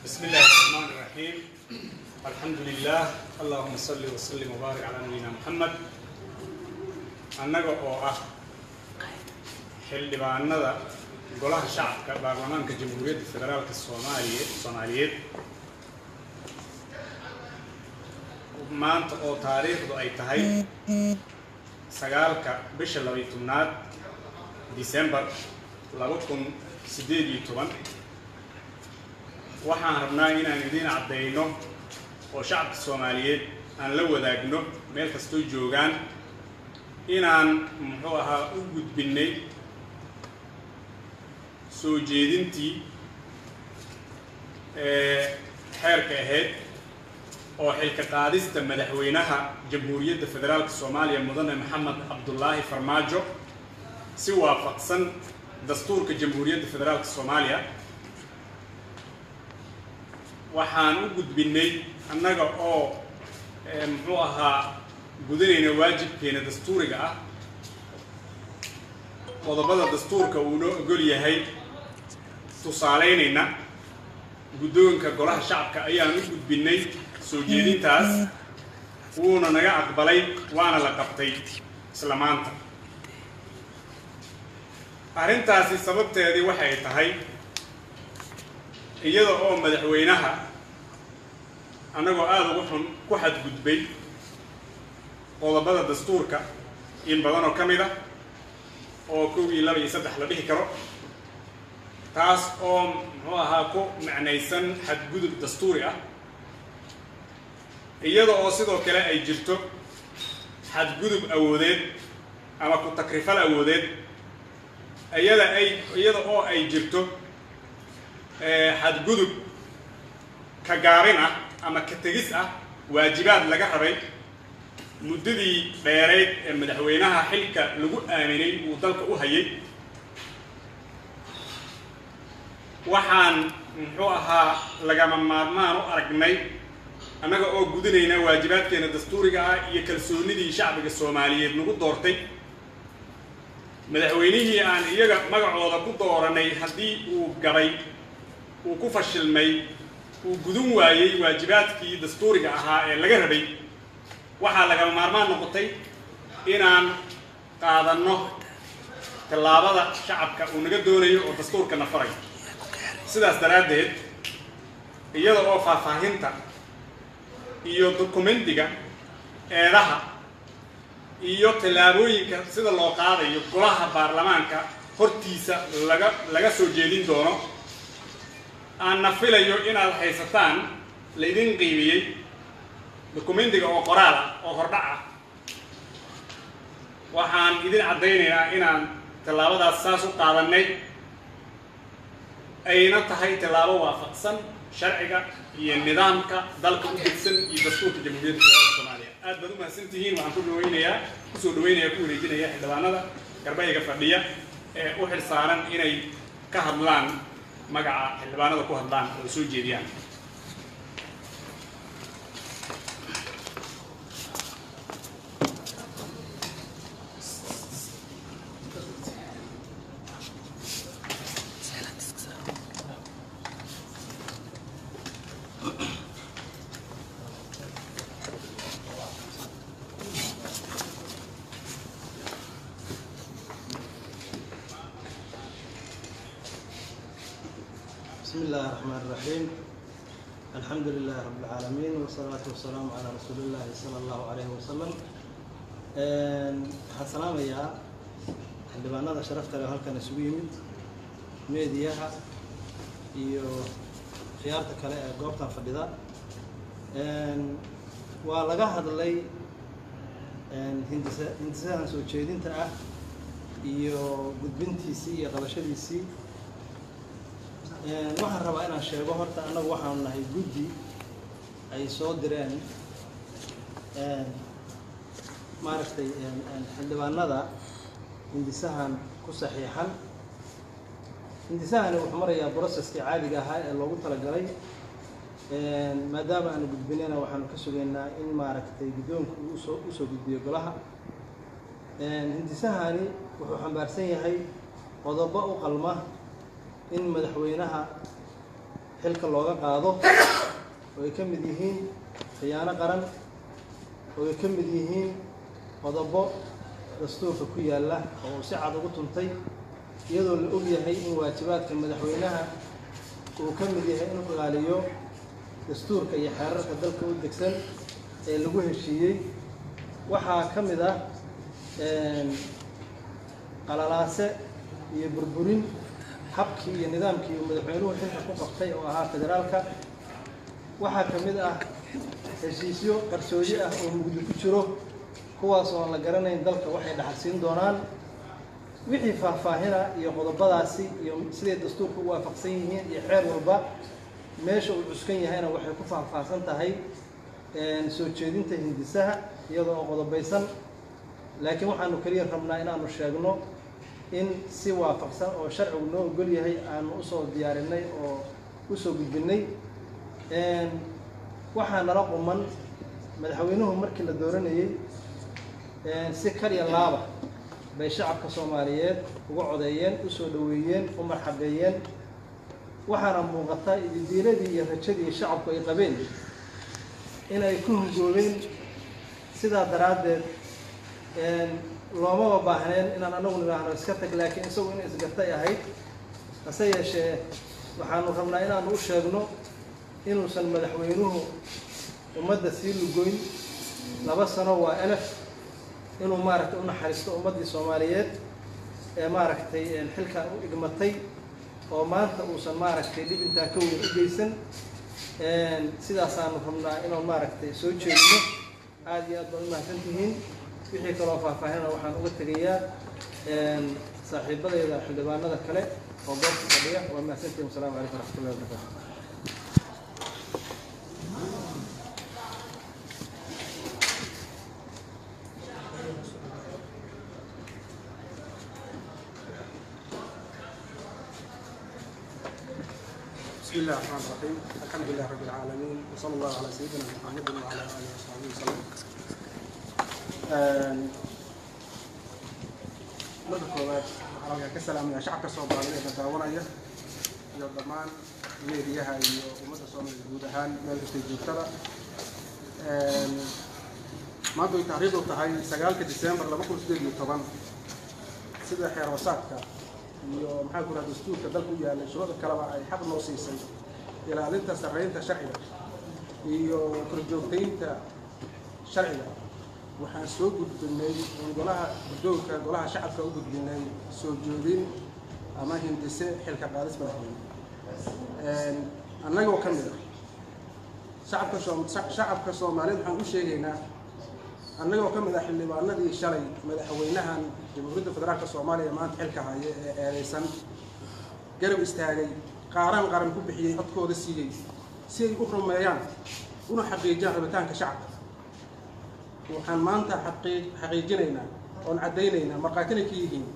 بسم الله الرحمن الرحيم. الحمد لله. اللهم صل وسلم وبارك على نبينا محمد. annaga oo ah xildhibaanada golaha shacabka baarlamaanka jamhuuriyadda federaalka Soomaaliyeed maanta oo taariikhdu ay tahay 9 bisha 12 December 2018 waxaan rabnaa inaan idin cadeyno oo shacabka Soomaaliyeed aan la wadaagno meel kastoo joogaan inaan muxuu ahaa u gudbinay soo jeedintii xeerka ahayd oo xilka qaadista madaxweynaha jamhuuriyadda federaalka Soomaaliya mudane Maxamed Cabdullaahi Farmaajo si waafaqsan dastuurka jamhuuriyadda federaalka Soomaaliya waxaan u gudbinay annaga oo muxuu ahaa gudanayna waajibkeena dastuuriga ah qodobada dastuurka uu noo ogol yahay tusaaleynayna guddoonka golaha shacabka ayaan u gudbinay soo jeedintaas wuuna naga aqbalay waana la qabtay isla maanta arrintaasi sababteedii waxay tahay iyada oo madaxweynaha annagoo aad ugu xun ku xadgudbay qodobada dastuurka in badan oo kamid ah oo 1 iyo 2 iyo 3 la dhihi karo taas oo muxuu ahaa ku macnaysan xadgudub dastuuri ah iyada oo sidoo kale ay jirto xadgudub awoodeed ama ku takrifal awoodeed iyada oo ay jirto xadgudub ka gaarin ah ama ka tegis ah waajibaad laga rabay muddadii dheereed ee madaxweynaha xilka lagu aaminay uu dalka u hayay waxaan muxuu ahaa lagama maarmaan u aragnay annaga oo gudanayna waajibaadkeena dastuuriga ah iyo kalsoonidii shacbiga Soomaaliyeed nagu doortay madaxweynihii aan iyaga magacooda ku dooranay haddii uu gabay uu ku fashilmay uu gudun waayay waajibaadkii dastuuriga ahaa ee laga rabay waxaa lagama maarmaan noqotay inaan qaadanno tallaabada shacabka uu naga doonayo oo dastuurka na faray sidaas daraaddeed iyada oo faahfaahinta iyo dokumentiga eedaha iyo tallaabooyinka sida loo qaadayo golaha baarlamaanka hortiisa laga soo jeedin doono aan nafilayo inaad haysataan laydin qiimiyey dokumentiga oo qoraal ah oo hordhac ah waxaan idin cadeynayaa inaan tallaabadaas saas u qaadanay ayna tahay tallaabo waafaqsan sharciga iyo nidaamka dalka u degsan iyo dastuurka jamhuuriyadda federaalka Soomaaliya aad baad u mahadsantihiin waxaan ku wareejinayaa xildhibaanada garbayga fadhiya ee u xilsaaran inay ka hadlaan magaca xildhibaanada ku hadlaan oo soo jeediyaan بسم الله الرحمن الرحيم الحمد لله رب العالمين والصلاة والسلام على رسول الله صلى الله عليه وسلم السلام يا xildhibaanada sharafta leh halkan isugu yimid meediyaha iyo khiyaarta kale ee goobtan fadhida waa laga hadlay hindisahan soo jeedinta ah iyo gudbintiisii iyo qabashadiisii waxaan rabaa inaan sheego horta annagu waxaanu nahay guddi ay soo direen maaragtay xildhibaanada hindisahan ku saxiixan hindisahani wuxuu marayaa processkii caadiga ahaa ee loogu talagalay maadaama aanu gudbinayna waxaanu ka sugaynaa in maaragtay guddoonku uu usoo gudbiyo golaha hindisahani wuxuu xambaarsan yahay qodobo u qalma in madaxweynaha xilka looga qaado oo ay ka mid yihiin khiyaano qaran oo ay ka mid yihiin qodobo dastuurka ku yaalla oo si cad ugu tuntay iyadoo la og yahay in waajibaadka madaxweynaha uu ka mid yahay inuu ilaaliyo dastuurka iyo xeerarka dalka u degsan ee lagu heshiiyey. waxaa ka mid ah qalalaase iyo burburin habkii iyo nidaamkii uu madaxweynuhu xilka ku qabtay oo ahaa federaalka. waxaa ka mid ah heshiisyo qarsoodi ah oo mugdi ku jiro kuwaas oo aan la garanayn dalka waxay dhaxalsiin doonaan. wixii faahfaahina iyo qodobadaasi iyo siday dastuurka u waafaqsan yihiin iyo xeer walba meesha uu cuskan yahayna waxay ku faahfaahsan tahay soo jeedinta hindisaha iyadoo oo qodobaysan. laakiin waxaanu kaliya rabnaa inaanu sheegno in si waafaqsan oo sharcigu noo ogol yahay aanu usoo diyaarinay oo usoo gudbinay. waxaa nala quman madaxweynuhu markii la dooranayey si kaliya laaba bay shacabka Soomaaliyeed uga codeeyeen, usoo dhaweeyeen, u marxabeeyeen. waxaana muuqata diiradii iyo rajadii shacabku ay qabeen inay ku hungoobeen. sidaa daraaddeed looma baahneen inaan anagu nidhaahno iska tag, laakiin isagu inay isgartay ahayd. hase yeeshee waxaanu rabnaa inaanu u sheegno inuusan madaxweynuhu ummadda sii lugoyn. 2 sano waa elef inuu maaragtay u naxariisto ummaddii Soomaaliyeed ee maaragtay xilkan u igmatay oo maanta uusan maaragtay dhib intaa ka weyn u geysan. sidaasaanu rabnaa inuu maaragtay soo jeedino. aad iyo aad baad u mahadsantihiin. wixii kaloo faahfaahinana waxaan uga tegayaa saaxiibadayda xildhibaanada kale oo goobta fadhiya. waa mahadsantihiin. wasalaamu calaykum waraxmatullahi wabarakaatu. بسم الله الرحمن الرحيم. الحمد لله رب العالمين وصلى الله على سيدنا محمد وعلى اله وصحبه وسلم. marka koowaad waxaan ka salaamayaa shacabka Soomaaliyeed ee daawanaya iyo dhammaan meediyaha iyo ummadda Soomaaliyeed guud ahaan meel kasta joogtada. maanta ay taariikhdu tahay 9 Diseembar 2018 sida xeer wasaadka iyo maxaa ku raad dastuurka dalku yaallay shuruucda kaleba ay xaq noo siisay ilaalinta sarreynta sharciga iyo korjoogteynta sharciga. waxaan soo gudbinay golaha shacabka u gudbinay soo jeedin ama hindise xilka qaadis madaxweyne. annagoo ka mid ah shacabka Soomaaliyeed waxaan u sheegaynaa annagoo ka mid ah xildhibaanadii shalay madaxweynahan jamhuuriyadda federaalka Soomaaliya maanta xilka haya ee eedeysan garab istaagay qaran ku bixiyay codkooda siiyay si ay u rumeeyaan una xaqiijiyaan rabitaanka shacabka. waxaan maanta xaqiijinaynaa oon caddaynaynaa marqaatina ka yihiin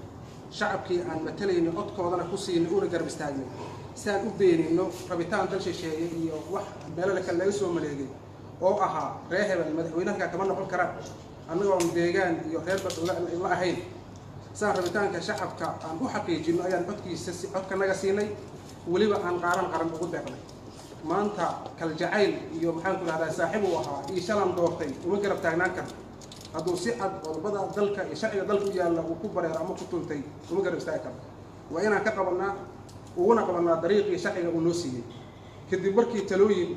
shacabkii aan matalayno codkoodana ku siinay una garab istaagnay si aan u beenino rabitaan dal shisheeye iyo wax meelo kale laga soo maleegay oo ahaa reer hebel madaxweynaha kama noqon karaan annagoon deegaan iyo reer badla la ahayn. saan rabitaanka shacabka aan u xaqiijino ayaan codkanaga siinay, weliba aan qaran ugu deeqnay. maanta kal jacayl iyo maxaan ku rahdaa saaxiib uu ahaa iyo shalan doortay uma garab taagnaan karno. hadduu si cad qodobada dalka iyo sharciga dalku yaalla uu ku bareero ama ku tuntay uma garab istaagi karno. waa inaan ka qabanaa uguna qabanaa dariiqii sharciga uu noo siiyey kadib markii talooyin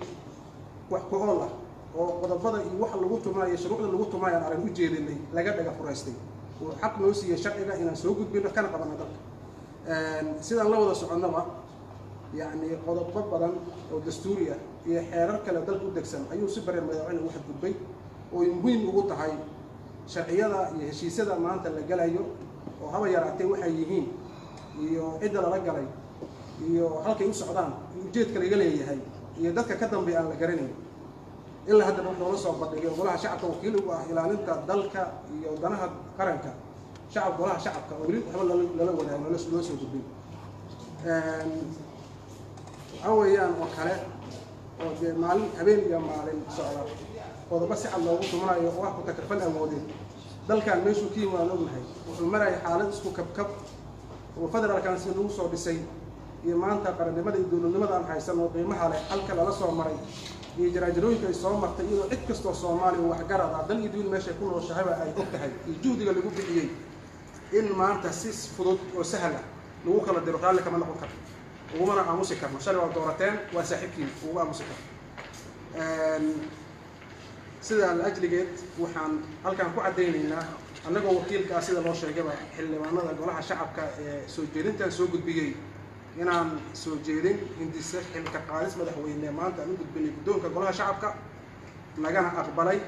wax ku ool ah oo qodobada iyo wax lagu tumayo shuruucda lagu tumayo aan arag u jeedinay laga dhaga furaystay. uu xaq noo siiyey sharciga inaan soo gudbino kana qabanno dalka. sidaan la wada soconnaba يعني qodobo badan oo dastuuri ah iyo xeerar kale dalka u degsan ayuu si bareer madaxweyne u xadgudbay oo muhiim ugu tahay sharciyada iyo heshiisyada maanta la galayo oo haba yaraatee waxay yihiin iyo cidda lala galay iyo halkay u socdaan ujeedka laga leeyahay iyo dadka ka dambeeya aan la garanayn. ilaa hadda wuxuu la soo bandhigay golaha shacabka wakiil ugu ah ilaalinta dalka iyo danaha qaranka golaha shacabka oo weli waxba lala wadaago loo soo gudbin. awayaan oo kale oo maalin habeen iyo maalin socda qodobo si cad loogu tumanayo oo wax ku takrifan awoodeen. dalkan meeshuu ka yimaado ognahay wuxuu maraya xaalad isku kabkab oo federaalkan si lagu soo dhisay iyo maanta qarannimada iyo dowladnimada aan haysano qiimaha leh halka lala soo maray iyo jaraajirooyinka ay soo martay iyadoo cid kastoo Soomaali oo waxgarad ah dal iyo dawlad meesha ku nooshahay ay og tahay iyo juhdiga lagu bixiyay in maanta si fudud oo sahal ah lagu kala diro raalli kama noqon karo ugumana aamusi karno shalay waa doorateen waa saaxiibkiin ugu aamusi karno sida ajligeed waxaan halkan ku cadeynaynaa annagoo wakiilka sida loo sheegay xildhibaanada golaha shacabka ee soo jeedintan soo gudbiyay inaan soo jeedin hindise xilka qaadis madaxweyne maanta aan u gudbinay guddoonka golaha shacabka lagana aqbalay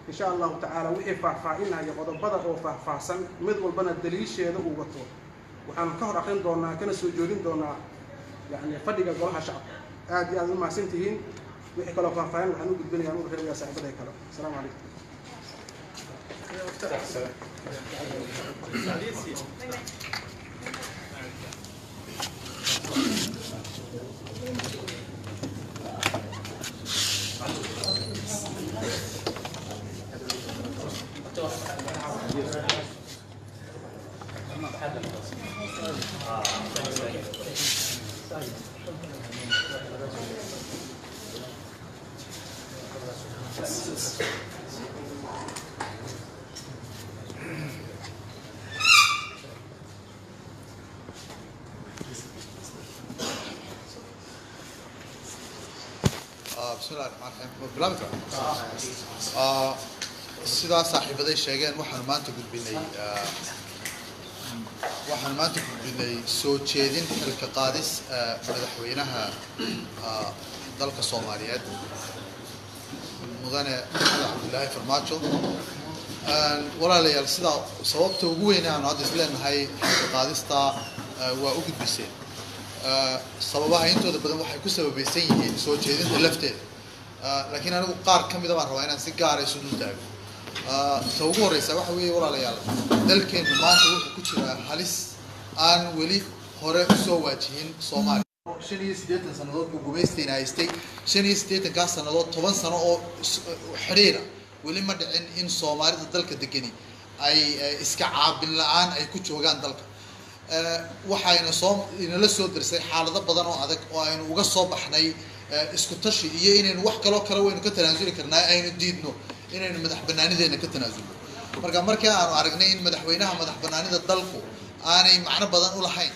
insha Allah ta'ala wixii faahfaahinaya qodobada oo faahfaahsan mid walbana daliisheeda uu wato waxaan ka hor aqrin doonaa kana soo jeedin doonaa يعني فديك جوها شعب هذه هذا ما سنتين ويحكي لو كان فاهم وحنود الدنيا نور خير يا صاحب هذا الكلام السلام عليكم بسم الله الرحمن الرحيم بلامك سيدا صاحبتي sheegeen waxaan maanta gudbinay soo jeedin xilka qaadis madaxweynaha dalka Soomaaliyeed mudane Cabdullaahi Farmaajo walaalayaal sida sababta ugu weyn aan hadda isleenahay xilka qaadista waa u gudbiseen sababaha intooda badan waxay ku sababaysan yihiin soo jeedinta lafteeda laakiin anigu qaar ka mid ah baan rabaa inaan si gaar ah isu dul taago ta ugu horeysa waxa weeye walaalayaal dalkeenu maanta wuxuu ku jiraa halis aan weli hore u soo waajihin Soomaaliya 85 sanadood buu gumaysteena haystay 85 sanadood 10 sano oo xiriira weli ma dhicin in Soomaalida dalka degani ay iska caabin la'aan ay ku joogaan dalka waxayna inala soo dirsay xaalado badan oo adag oo aynu uga soo baxnay isku tashi iyo inaynu wax kale waynu ka tanaasuli karnaa aynu diidno inaynu madax banaanideena ka tanaasulno markii aanu aragnay in madaxweynaha madax banaanida dalku aanay macno badan u lahayn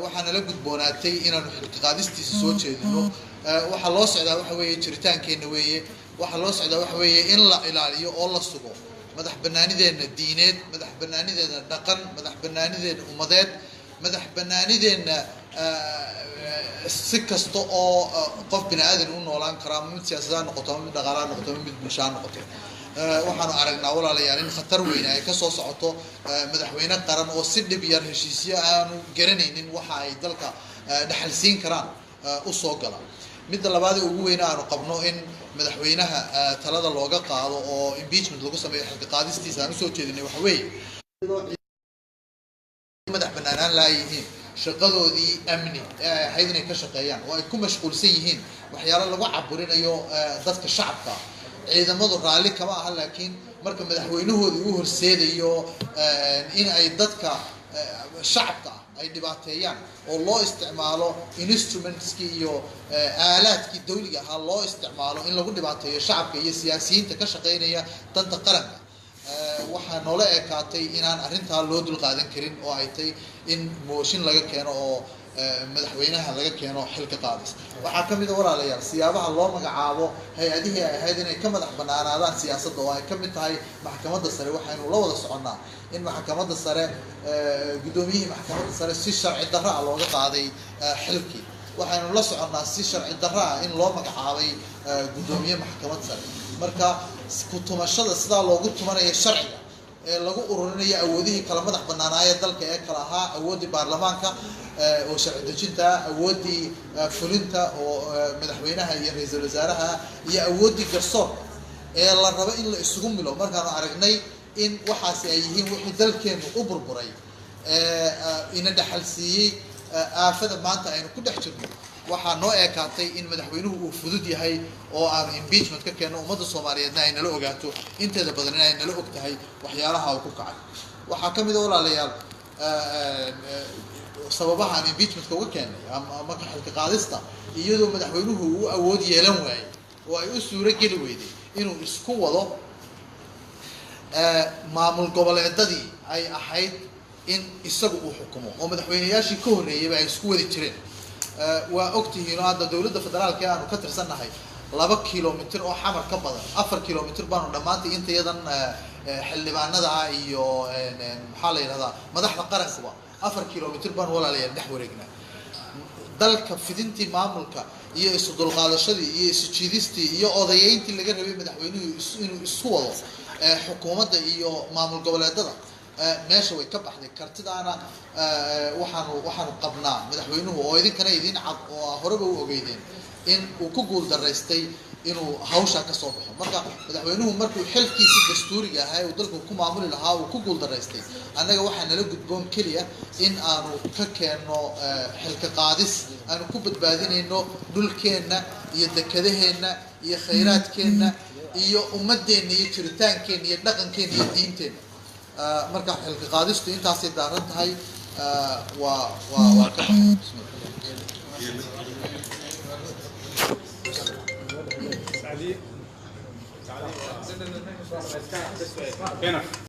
waxaana la gudboonaatay inaanu xilka qaadistiisa soo jeedino waxa loo socdaa waxa weeye jiritaankeena weeye waxa loo socdaa waxa weeye in la ilaaliyo oo la sugo madax banaanideena diineed madax banaanideena dhaqan madax banaanideena ummadeed madax banaanideena si kasta oo qof bini aadan u noolaan kara mid siyaasadda noqoto mid dhaqaalaha noqoto mid bulshada noqoto waxaanu aragnaa walaalayaal in khatar weyn ay ka soo socoto madaxweyne qaran oo si dhib yar heshiisyo aanu garanaynin waxa ay dalka dhaxalsiin karaan u soo gala midda labaad ee ugu weyn aanu qabno in madaxweynaha talada looga qaado oo impeachment lagu sameeyo xilka qaadistiisa aan soo jeedinay waxa weeye madax banaanaan laayihiin shaqadoodii amni ee ahayd inay ka shaqeeyaan oo ay ku mashquulsan yihiin waxyaalo lagu caburinayo dadka shacabka ciidamadu raalli kama aha laakiin marka madaxweynahoodii uu horseedayo in ay dadka shacabka ay dhibaateeyaan oo loo isticmaalo instrumentski iyo aalaadkii dawliga ahaa loo isticmaalo in lagu dhibaateeyo shacabka iyo siyaasiyiinta ka shaqeynaya danta qaranka waxaa noola ekaatay inaan arrintaa loo dul qaadan karin oo ay tahay in mooshin laga keeno oo madaxweynaha laga keeno xilka qaadis waxaa ka mid ah walaalayaal siyaabaha loo magacaabo hay-adihii ay ahayd inay ka madax banaanaadaan siyaasadda oo ay ka mid tahay maxkamadda sare waxaynu la wada soconnaa in maxkamadda sare guddoomiyihii maxkamadda sare si sharci darro ah looga qaaday xilkii waxaynu la soconnaa si sharci darro ah in loo magacaabay guddoomiye maxkamad sare marka ku tumashada sidaa loogu tumanayo sharciga ee lagu ururinayo awoodihii kala madax banaanaaya dalka ee kala ahaa awooddii baarlamaanka oo sharci dejinta awooddii fulinta oo madaxweynaha iyo ra'iisul wasaaraha iyo awooddii garsoorka ee la rabo in la isugu milo markaanu aragnay in waxaasi ay yihiin wixii dalkeenu u burburay ina dhaxalsiiyey aafada maanta aynu ku dhex jirno waxaa noo ekaatay in madaxweynuhu uu fudud yahay oo aanu impeachment ka keenno ummadda Soomaaliyeedna ay nala ogaato inteeda badan in ay nala og tahay waxyaalaha uu ku kacay waxaa ka mid ah walaalayaal sababaha aan impeachmentka uga keenay ama xilka qaadista iyadoo madaxweynuhu uu awood yeelan waayey oo ay u suuro geli weyday inuu isku wado maamul goboleedadii ay ahayd in isagu uu xukumo oo madaxweynayaashii ka horreeyayba ay isku wadi jireen. waa ogtihiin oo hadda dowladda federaalka ee aanu ka tirsannahay 2 kilomitir oo xamar ka badan 4 kilomitir baanu dhammaantay intayadan xildhibaanada ah iyo maxaa la yidhahdaa madaxda qarankuba 4 kilomitir baanu walaalayaal dhex wareegnaa. dalka fidintii maamulka iyo isu dulqaadashadii iyo isu jiidistii iyo odayeyntii laga rabay madaxweynuhu inuu isku wado xukuumadda iyo maamul goboleedada meesha way ka baxday. kartidaana waxaanu qabnaa madaxweynuhu oo idinkana idin cad oo horeba u ogeydeen in uu ku guul daraystay inuu hawshaa ka soo baxo. marka madaxweynuhu markuu xilkiisii dastuuriga ahaa uu dalku ku maamuli lahaa uu ku guul daraystay, annaga waxaa nala gudboon keliya in aanu ka keenno xilka qaadis aanu ku badbaadinayno dhulkeenna iyo dekedaheenna iyo khayraadkeenna iyo ummadeenna iyo jiritaankeenna iyo dhaqankeenna iyo diinteenna. marka xilka qaadistu intaasay daaran tahay. waa ka هنا